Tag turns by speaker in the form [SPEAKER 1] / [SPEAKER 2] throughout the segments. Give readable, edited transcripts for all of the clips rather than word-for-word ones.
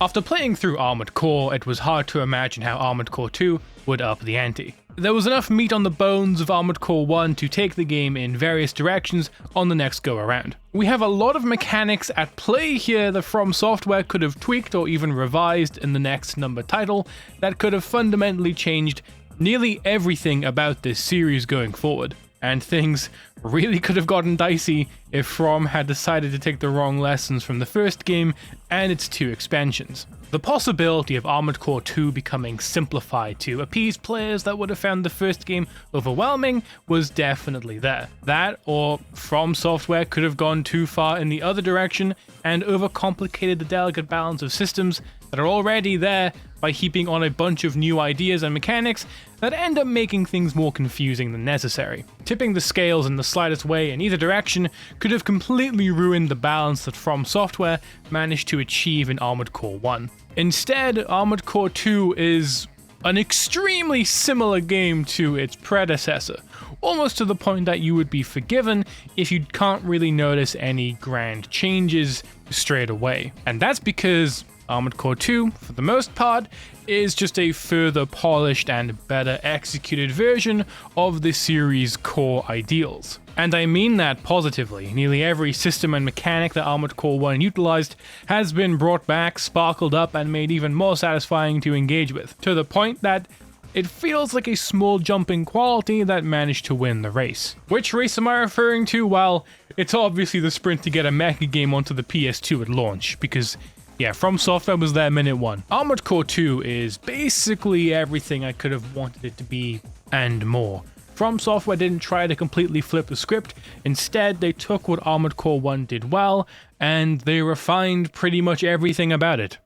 [SPEAKER 1] After playing through Armored Core, it was hard to imagine how Armored Core 2 would up the ante. There was enough meat on the bones of Armored Core 1 to take the game in various directions on the next go around. We have a lot of mechanics at play here that From Software could have tweaked or even revised in the next number title that could have fundamentally changed nearly everything about this series going forward. And things really could have gotten dicey if From had decided to take the wrong lessons from the first game and its 2 expansions. The possibility of Armored Core 2 becoming simplified to appease players that would have found the first game overwhelming was definitely there. That, or From Software could have gone too far in the other direction and overcomplicated the delicate balance of systems that are already there by heaping on a bunch of new ideas and mechanics that end up making things more confusing than necessary. Tipping the scales in the slightest way in either direction could have completely ruined the balance that From Software managed to achieve in Armored Core 1. Instead, Armored Core 2 is an extremely similar game to its predecessor, almost to the point that you would be forgiven if you can't really notice any grand changes straight away. And that's because Armored Core 2, for the most part, is just a further polished and better executed version of the series' core ideals. And I mean that positively. Nearly every system and mechanic that Armored Core 1 utilized has been brought back, sparkled up, and made even more satisfying to engage with, to the point that it feels like a small jump in quality that managed to win the race. Which race am I referring to? Well, it's obviously the sprint to get a mecha game onto the PS2 at launch, because yeah, From Software was there minute 1. Armored Core 2 is basically everything I could have wanted it to be and more. From Software didn't try to completely flip the script, instead they took what Armored Core 1 did well, and they refined pretty much everything about it.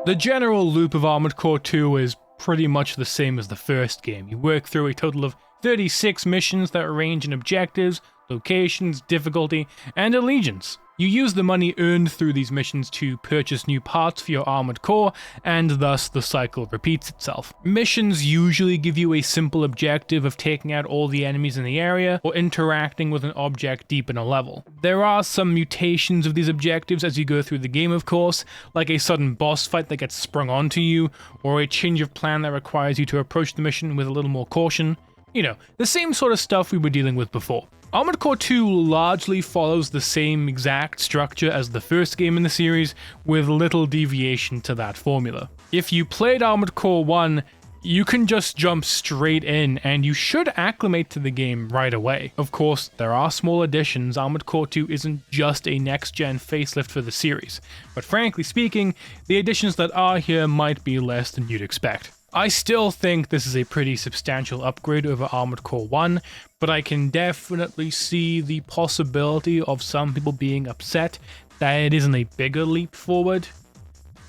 [SPEAKER 1] The general loop of Armored Core 2 is pretty much the same as the first game. You work through a total of 36 missions that range in objectives, locations, difficulty, and allegiance. You use the money earned through these missions to purchase new parts for your armored core, and thus the cycle repeats itself. Missions usually give you a simple objective of taking out all the enemies in the area, or interacting with an object deep in a level. There are some mutations of these objectives as you go through the game, of course, like a sudden boss fight that gets sprung onto you, or a change of plan that requires you to approach the mission with a little more caution. You know, the same sort of stuff we were dealing with before. Armored Core 2 largely follows the same exact structure as the first game in the series, with little deviation to that formula. If you played Armored Core 1, you can just jump straight in, and you should acclimate to the game right away. Of course, there are small additions. Armored Core 2 isn't just a next-gen facelift for the series, but frankly speaking, the additions that are here might be less than you'd expect. I still think this is a pretty substantial upgrade over Armored Core 1, but I can definitely see the possibility of some people being upset that it isn't a bigger leap forward,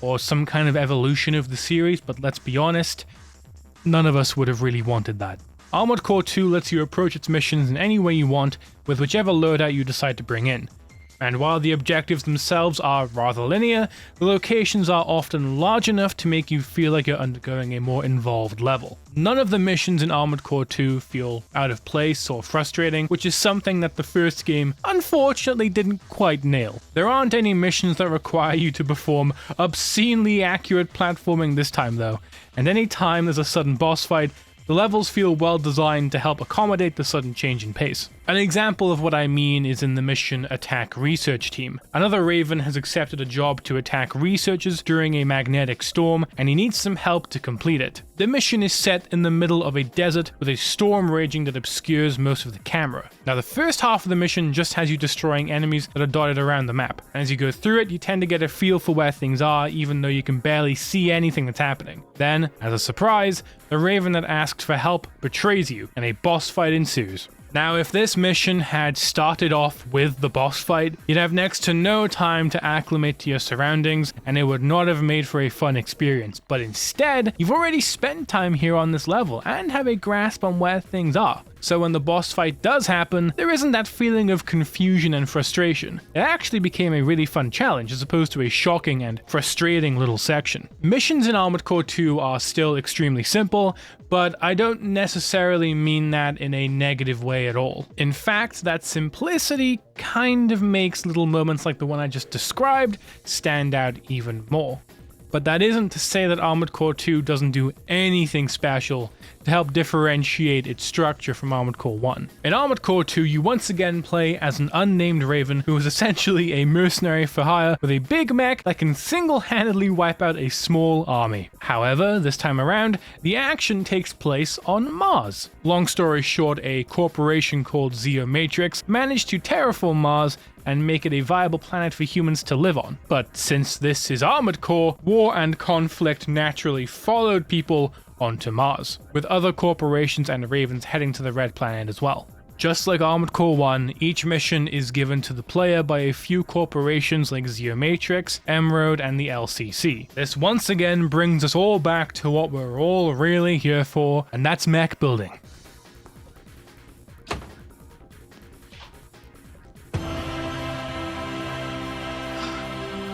[SPEAKER 1] or some kind of evolution of the series, but let's be honest, none of us would have really wanted that. Armored Core 2 lets you approach its missions in any way you want, with whichever loadout you decide to bring in. And while the objectives themselves are rather linear, the locations are often large enough to make you feel like you're undergoing a more involved level. None of the missions in Armored Core 2 feel out of place or frustrating, which is something that the first game unfortunately didn't quite nail. There aren't any missions that require you to perform obscenely accurate platforming this time though, and any time there's a sudden boss fight, the levels feel well designed to help accommodate the sudden change in pace. An example of what I mean is in the mission Attack Research Team. Another Raven has accepted a job to attack researchers during a magnetic storm, and he needs some help to complete it. The mission is set in the middle of a desert with a storm raging that obscures most of the camera. Now the first half of the mission just has you destroying enemies that are dotted around the map, and as you go through it you tend to get a feel for where things are even though you can barely see anything that's happening. Then, as a surprise, the Raven that asked for help betrays you, and a boss fight ensues. Now, if this mission had started off with the boss fight, you'd have next to no time to acclimate to your surroundings, and it would not have made for a fun experience. But instead, you've already spent time here on this level, and have a grasp on where things are. so when the boss fight does happen, there isn't that feeling of confusion and frustration. It actually became a really fun challenge as opposed to a shocking and frustrating little section. Missions in Armored Core 2 are still extremely simple, but I don't necessarily mean that in a negative way at all. In fact, that simplicity kind of makes little moments like the one I just described stand out even more. But that isn't to say that Armored Core 2 doesn't do anything special to help differentiate its structure from Armored Core 1. In Armored Core 2, you once again play as an unnamed Raven who is essentially a mercenary for hire with a big mech that can single-handedly wipe out a small army. However, this time around, the action takes place on Mars. Long story short, a corporation called Matrix managed to terraform Mars and make it a viable planet for humans to live on. But since this is Armored Core, war and conflict naturally followed people onto Mars, with other corporations and Ravens heading to the Red Planet as well. Just like Armored Core 1, each mission is given to the player by a few corporations like Matrix, Emerald, and the LCC. This once again brings us all back to what we're all really here for, and that's mech building.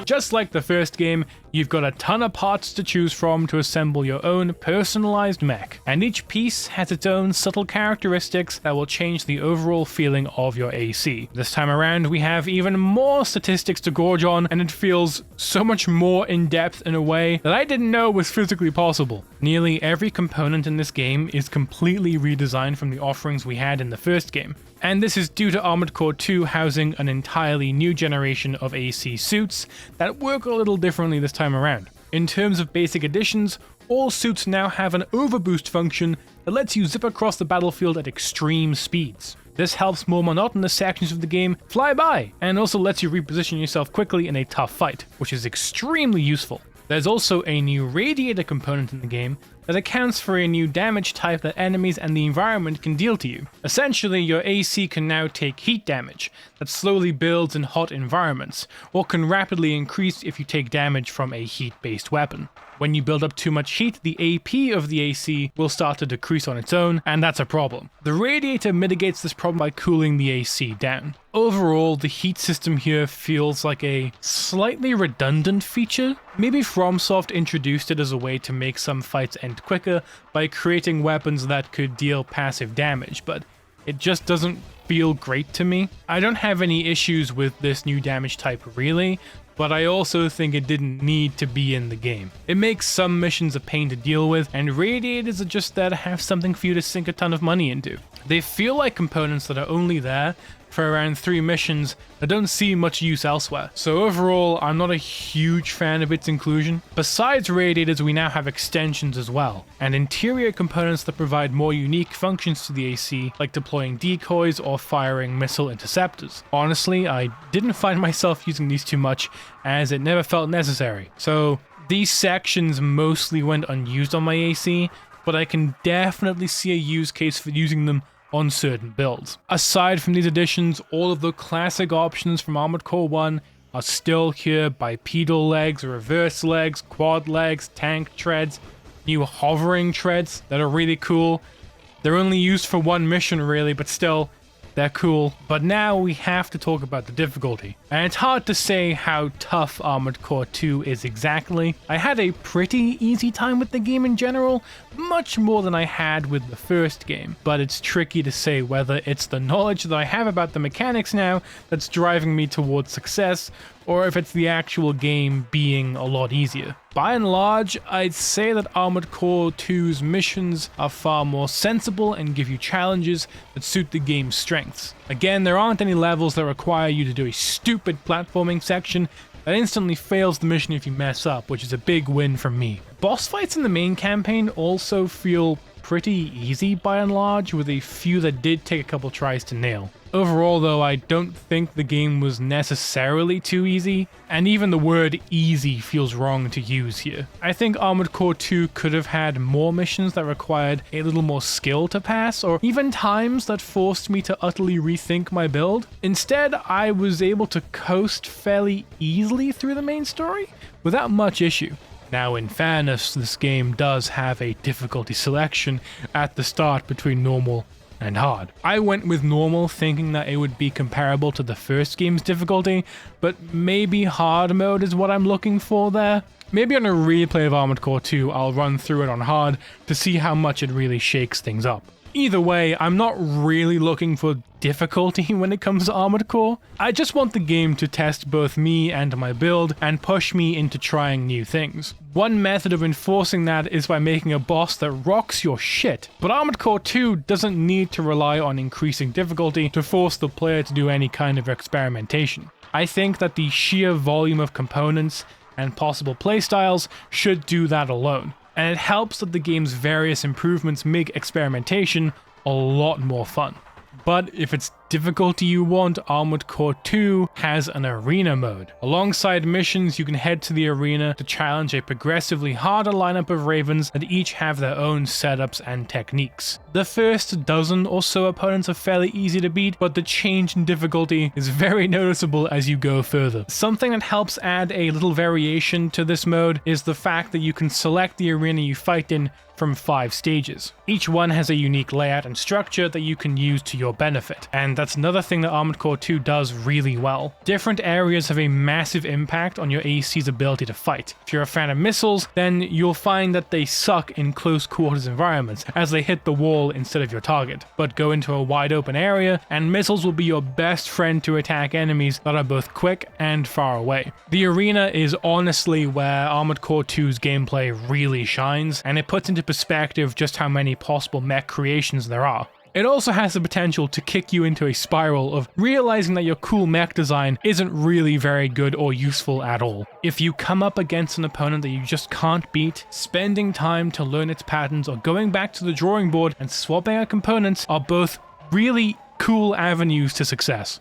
[SPEAKER 1] Just like the first game, you've got a ton of parts to choose from to assemble your own personalized mech, and each piece has its own subtle characteristics that will change the overall feeling of your AC. This time around, we have even more statistics to gorge on, and it feels so much more in-depth in a way that I didn't know was physically possible. Nearly every component in this game is completely redesigned from the offerings we had in the first game. And this is due to Armored Core 2 housing an entirely new generation of AC suits that work a little differently this time around. In terms of basic additions, all suits now have an overboost function that lets you zip across the battlefield at extreme speeds. This helps more monotonous sections of the game fly by, and also lets you reposition yourself quickly in a tough fight, which is extremely useful. There's also a new radiator component in the game that accounts for a new damage type that enemies and the environment can deal to you. Essentially, your AC can now take heat damage that slowly builds in hot environments, or can rapidly increase if you take damage from a heat-based weapon. When you build up too much heat, the AP of the AC will start to decrease on its own, and that's a problem. The radiator mitigates this problem by cooling the AC down. Overall, the heat system here feels like a slightly redundant feature. Maybe FromSoft introduced it as a way to make some fights end quicker by creating weapons that could deal passive damage, but it just doesn't feel great to me. I don't have any issues with this new damage type really, but I also think it didn't need to be in the game. It makes some missions a pain to deal with, and radiators are just there to have something for you to sink a ton of money into. They feel like components that are only there for around 3 missions that don't see much use elsewhere. So overall, I'm not a huge fan of its inclusion. Besides radiators, we now have extensions as well, and interior components that provide more unique functions to the AC, like deploying decoys or firing missile interceptors. Honestly, I didn't find myself using these too much, as it never felt necessary. So these sections mostly went unused on my AC, but I can definitely see a use case for using them on certain builds. Aside from these additions, all of the classic options from Armored Core 1 are still here: bipedal legs, reverse legs, quad legs, tank treads, new hovering treads that are really cool. They're only used for one mission really, but still, they're cool. But now we have to talk about the difficulty. And it's hard to say how tough Armored Core 2 is exactly. I had a pretty easy time with the game in general, much more than I had with the first game. But it's tricky to say whether it's the knowledge that I have about the mechanics now that's driving me towards success, or if it's the actual game being a lot easier. By and large, I'd say that Armored Core 2's missions are far more sensible and give you challenges that suit the game's strengths. Again, there aren't any levels that require you to do a stupid platforming section that instantly fails the mission if you mess up, which is a big win for me. Boss fights in the main campaign also feel pretty easy by and large, with a few that did take a couple tries to nail. Overall though, I don't think the game was necessarily too easy, and even the word easy feels wrong to use here. I think Armored Core 2 could have had more missions that required a little more skill to pass, or even times that forced me to utterly rethink my build. Instead, I was able to coast fairly easily through the main story without much issue. Now, in fairness, this game does have a difficulty selection at the start between normal and hard. I went with normal thinking that it would be comparable to the first game's difficulty, but maybe hard mode is what I'm looking for there. Maybe on a replay of Armored Core 2, I'll run through it on hard to see how much it really shakes things up. Either way, I'm not really looking for difficulty when it comes to Armored Core. I just want the game to test both me and my build and push me into trying new things. One method of enforcing that is by making a boss that rocks your shit. But Armored Core 2 doesn't need to rely on increasing difficulty to force the player to do any kind of experimentation. I think that the sheer volume of components and possible playstyles should do that alone. And it helps that the game's various improvements make experimentation a lot more fun. But if it's difficulty you want, Armored Core 2 has an arena mode. Alongside missions, you can head to the arena to challenge a progressively harder lineup of ravens that each have their own setups and techniques. The first dozen or so opponents are fairly easy to beat, but the change in difficulty is very noticeable as you go further. Something that helps add a little variation to this mode is the fact that you can select the arena you fight in from 5 stages. Each one has a unique layout and structure that you can use to your benefit, and that's another thing that Armored Core 2 does really well. Different areas have a massive impact on your AC's ability to fight. If you're a fan of missiles, then you'll find that they suck in close quarters environments as they hit the wall instead of your target. But go into a wide open area and missiles will be your best friend to attack enemies that are both quick and far away. The arena is honestly where Armored Core 2's gameplay really shines, and it puts into perspective just how many possible mech creations there are. It also has the potential to kick you into a spiral of realizing that your cool mech design isn't really very good or useful at all. If you come up against an opponent that you just can't beat, spending time to learn its patterns or going back to the drawing board and swapping out components are both really cool avenues to success.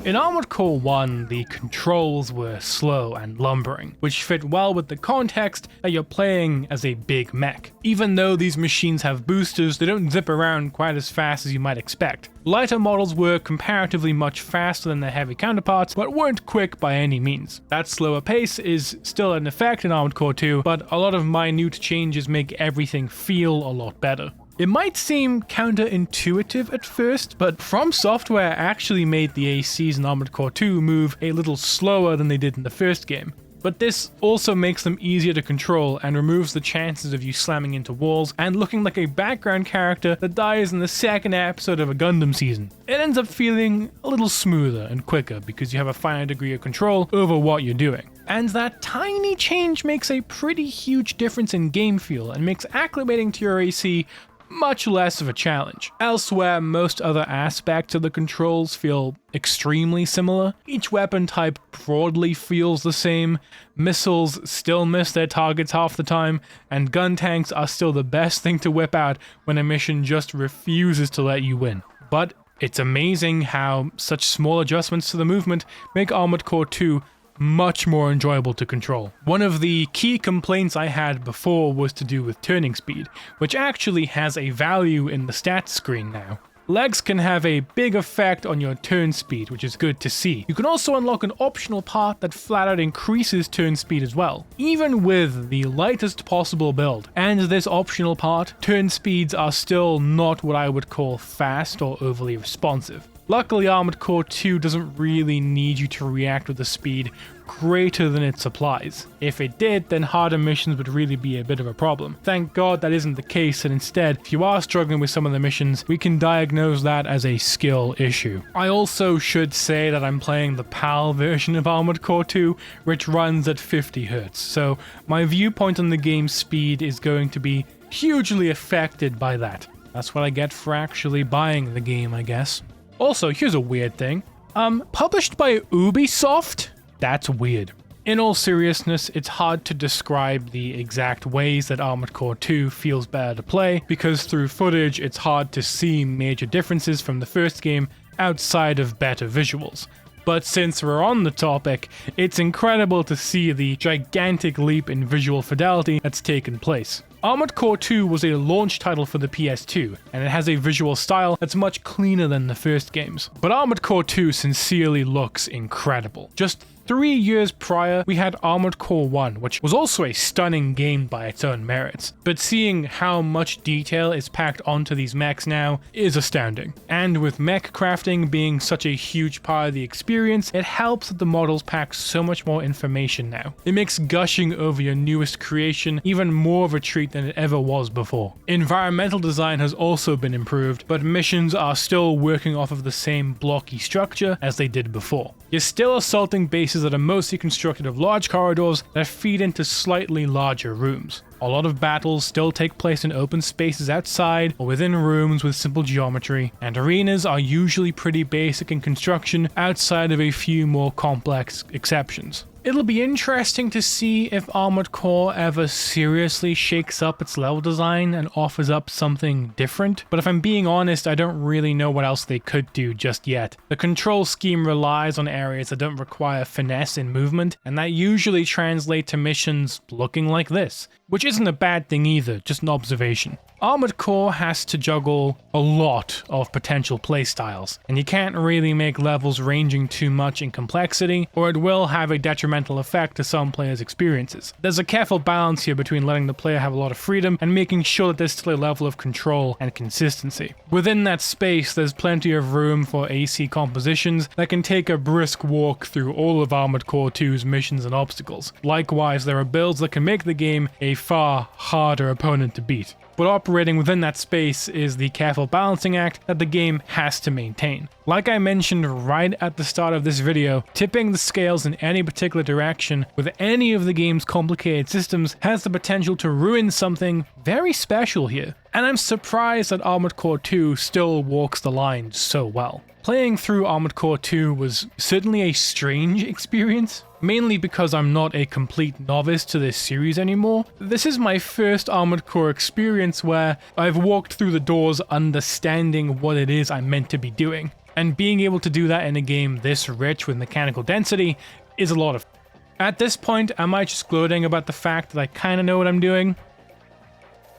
[SPEAKER 1] In Armored Core 1, the controls were slow and lumbering, which fit well with the context that you're playing as a big mech. Even though these machines have boosters, they don't zip around quite as fast as you might expect. Lighter models were comparatively much faster than their heavy counterparts, but weren't quick by any means. That slower pace is still an effect in Armored Core 2, but a lot of minute changes make everything feel a lot better. It might seem counterintuitive at first, but From Software actually made the ACs in Armored Core 2 move a little slower than they did in the first game. But this also makes them easier to control and removes the chances of you slamming into walls and looking like a background character that dies in the second episode of a Gundam season. It ends up feeling a little smoother and quicker because you have a finer degree of control over what you're doing. And that tiny change makes a pretty huge difference in game feel and makes acclimating to your AC much less of a challenge. Elsewhere, most other aspects of the controls feel extremely similar. Each weapon type broadly feels the same, missiles still miss their targets half the time, and gun tanks are still the best thing to whip out when a mission just refuses to let you win. But it's amazing how such small adjustments to the movement make Armored Core 2 much more enjoyable to control. One of the key complaints I had before was to do with turning speed, which actually has a value in the stats screen now. Legs can have a big effect on your turn speed, which is good to see. You can also unlock an optional part that flat out increases turn speed as well, even with the lightest possible build. And this optional part, turn speeds are still not what I would call fast or overly responsive. Luckily, Armored Core 2 doesn't really need you to react with a speed greater than it supplies. If it did, then harder missions would really be a bit of a problem. Thank God that isn't the case, and instead, if you are struggling with some of the missions, we can diagnose that as a skill issue. I also should say that I'm playing the PAL version of Armored Core 2, which runs at 50 Hz, so my viewpoint on the game's speed is going to be hugely affected by that. That's what I get for actually buying the game, I guess. Also, here's a weird thing. Published by Ubisoft? That's weird. In all seriousness, it's hard to describe the exact ways that Armored Core 2 feels better to play, because through footage, it's hard to see major differences from the first game outside of better visuals. But since we're on the topic, it's incredible to see the gigantic leap in visual fidelity that's taken place. Armored Core 2 was a launch title for the PS2, and it has a visual style that's much cleaner than the first games. But Armored Core 2 sincerely looks incredible. Just 3 years prior, we had Armored Core 1, which was also a stunning game by its own merits, but seeing how much detail is packed onto these mechs now is astounding. And with mech crafting being such a huge part of the experience, it helps that the models pack so much more information now. It makes gushing over your newest creation even more of a treat than it ever was before. Environmental design has also been improved, but missions are still working off of the same blocky structure as they did before. You're still assaulting bases that are mostly constructed of large corridors that feed into slightly larger rooms. A lot of battles still take place in open spaces outside or within rooms with simple geometry, and arenas are usually pretty basic in construction outside of a few more complex exceptions. It'll be interesting to see if Armored Core ever seriously shakes up its level design and offers up something different, but if I'm being honest, I don't really know what else they could do just yet. The control scheme relies on areas that don't require finesse in movement, and that usually translate to missions looking like this, which isn't a bad thing either, just an observation. Armored Core has to juggle a lot of potential playstyles, and you can't really make levels ranging too much in complexity, or it will have a detrimental effect to some players' experiences. There's a careful balance here between letting the player have a lot of freedom and making sure that there's still a level of control and consistency. Within that space, there's plenty of room for AC compositions that can take a brisk walk through all of Armored Core 2's missions and obstacles. Likewise, there are builds that can make the game a far harder opponent to beat. But operating within that space is the careful balancing act that the game has to maintain. Like I mentioned right at the start of this video, tipping the scales in any particular direction with any of the game's complicated systems has the potential to ruin something very special here. And I'm surprised that Armored Core 2 still walks the line so well. Playing through Armored Core 2 was certainly a strange experience, mainly because I'm not a complete novice to this series anymore. This is my first Armored Core experience where I've walked through the doors understanding what it is I'm meant to be doing. And being able to do that in a game this rich with mechanical density is a lot of fun. At this point, am I just gloating about the fact that I kinda know what I'm doing?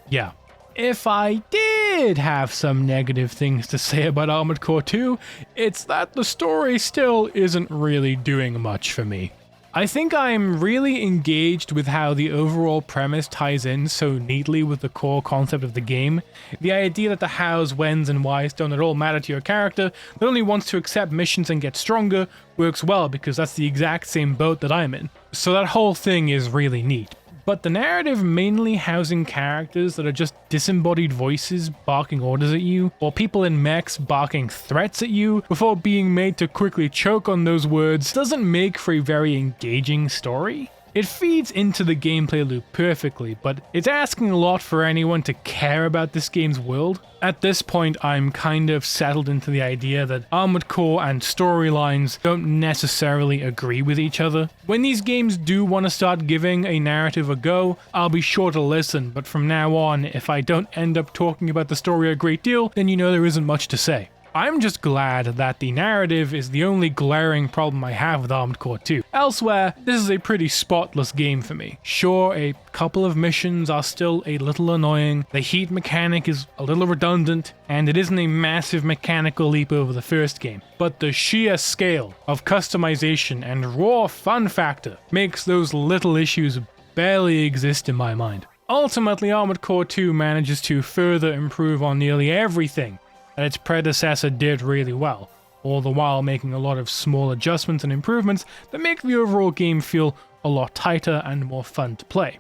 [SPEAKER 1] Yeah. If I did have some negative things to say about Armored Core 2, it's that the story still isn't really doing much for me. I think I'm really engaged with how the overall premise ties in so neatly with the core concept of the game. The idea that the hows, whens, and whys don't at all matter to your character, that only wants to accept missions and get stronger, works well because that's the exact same boat that I'm in. So that whole thing is really neat. But the narrative mainly housing characters that are just disembodied voices barking orders at you, or people in mechs barking threats at you before being made to quickly choke on those words, doesn't make for a very engaging story. It feeds into the gameplay loop perfectly, but it's asking a lot for anyone to care about this game's world. At this point, I'm kind of settled into the idea that Armored Core and storylines don't necessarily agree with each other. When these games do want to start giving a narrative a go, I'll be sure to listen, but from now on, if I don't end up talking about the story a great deal, then you know there isn't much to say. I'm just glad that the narrative is the only glaring problem I have with Armored Core 2. Elsewhere, this is a pretty spotless game for me. Sure, a couple of missions are still a little annoying, the heat mechanic is a little redundant, and it isn't a massive mechanical leap over the first game, but the sheer scale of customization and raw fun factor makes those little issues barely exist in my mind. Ultimately, Armored Core 2 manages to further improve on nearly everything that its predecessor did really well, all the while making a lot of small adjustments and improvements that make the overall game feel a lot tighter and more fun to play.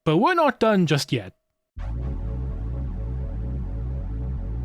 [SPEAKER 1] But we're not done just yet.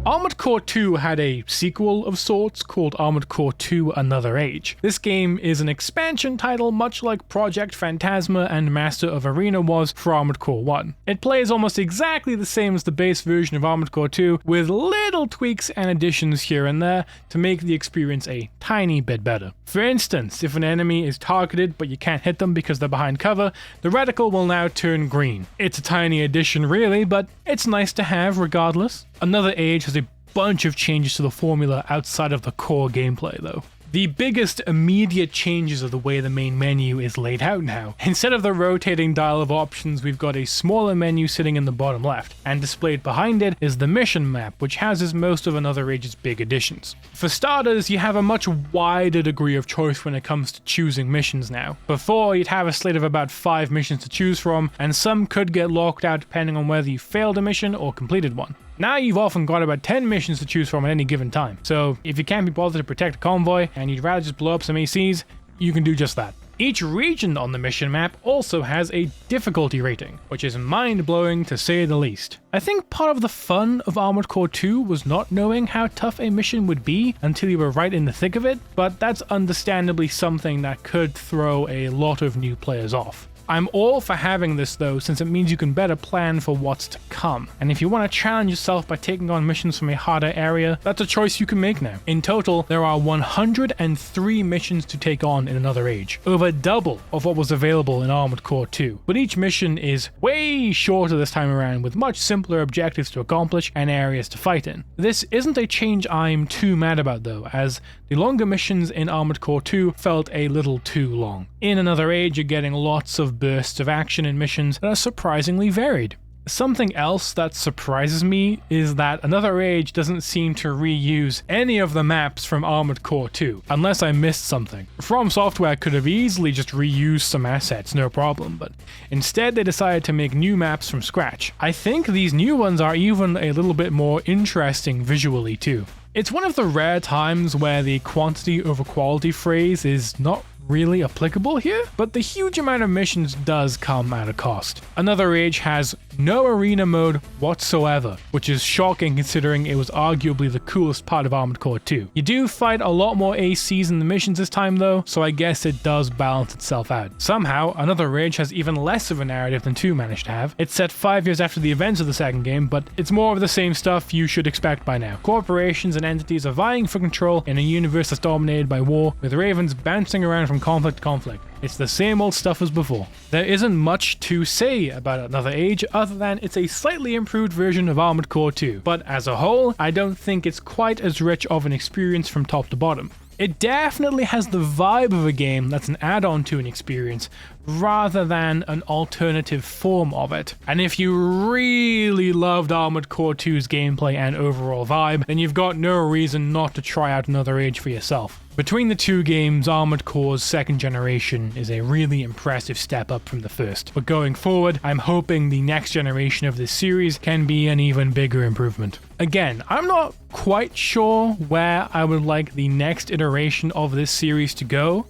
[SPEAKER 1] Armored Core 2 had a sequel of sorts called Armored Core 2 Another Age. This game is an expansion title much like Project Phantasma and Master of Arena was for Armored Core 1. It plays almost exactly the same as the base version of Armored Core 2, with little tweaks and additions here and there to make the experience a tiny bit better. For instance, if an enemy is targeted but you can't hit them because they're behind cover, the reticle will now turn green. It's a tiny addition really, but it's nice to have regardless. Another Age has a bunch of changes to the formula outside of the core gameplay though. The biggest immediate changes are the way the main menu is laid out now. Instead of the rotating dial of options, we've got a smaller menu sitting in the bottom left, and displayed behind it is the mission map, which houses most of Another Age's big additions. For starters, you have a much wider degree of choice when it comes to choosing missions now. Before, you'd have a slate of about 5 missions to choose from, and some could get locked out depending on whether you failed a mission or completed one. Now you've often got about 10 missions to choose from at any given time, so if you can't be bothered to protect a convoy and you'd rather just blow up some ACs, you can do just that. Each region on the mission map also has a difficulty rating, which is mind-blowing to say the least. I think part of the fun of Armored Core 2 was not knowing how tough a mission would be until you were right in the thick of it, but that's understandably something that could throw a lot of new players off. I'm all for having this though, since it means you can better plan for what's to come. And if you want to challenge yourself by taking on missions from a harder area, that's a choice you can make now. In total, there are 103 missions to take on in Another Age, over double of what was available in Armored Core 2. But each mission is way shorter this time around, with much simpler objectives to accomplish and areas to fight in. This isn't a change I'm too mad about though, as the longer missions in Armored Core 2 felt a little too long. In Another Age, you're getting lots of bursts of action and missions that are surprisingly varied. Something else that surprises me is that Another Age doesn't seem to reuse any of the maps from Armored Core 2, unless I missed something. From Software could have easily just reused some assets, no problem, but instead they decided to make new maps from scratch. I think these new ones are even a little bit more interesting visually too. It's one of the rare times where the quantity over quality phrase is not really applicable here, but the huge amount of missions does come at a cost. Another Age has no arena mode whatsoever, which is shocking considering it was arguably the coolest part of Armored Core 2. You do fight a lot more ACs in the missions this time though, so I guess it does balance itself out. Somehow, Another Age has even less of a narrative than 2 managed to have. It's set 5 years after the events of the second game, but it's more of the same stuff you should expect by now. Corporations and entities are vying for control in a universe that's dominated by war, with ravens bouncing around from conflict to conflict. It's the same old stuff as before. There isn't much to say about Another Age other than it's a slightly improved version of Armored Core 2, but as a whole, I don't think it's quite as rich of an experience from top to bottom. It definitely has the vibe of a game that's an add-on to an experience, rather than an alternative form of it. And if you really loved Armored Core 2's gameplay and overall vibe, then you've got no reason not to try out Another Age for yourself. Between the two games, Armored Core's second generation is a really impressive step up from the first. But going forward, I'm hoping the next generation of this series can be an even bigger improvement. Again, I'm not quite sure where I would like the next iteration of this series to go,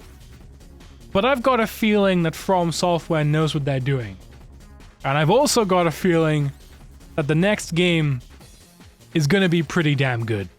[SPEAKER 1] but I've got a feeling that From Software knows what they're doing. And I've also got a feeling that the next game is going to be pretty damn good.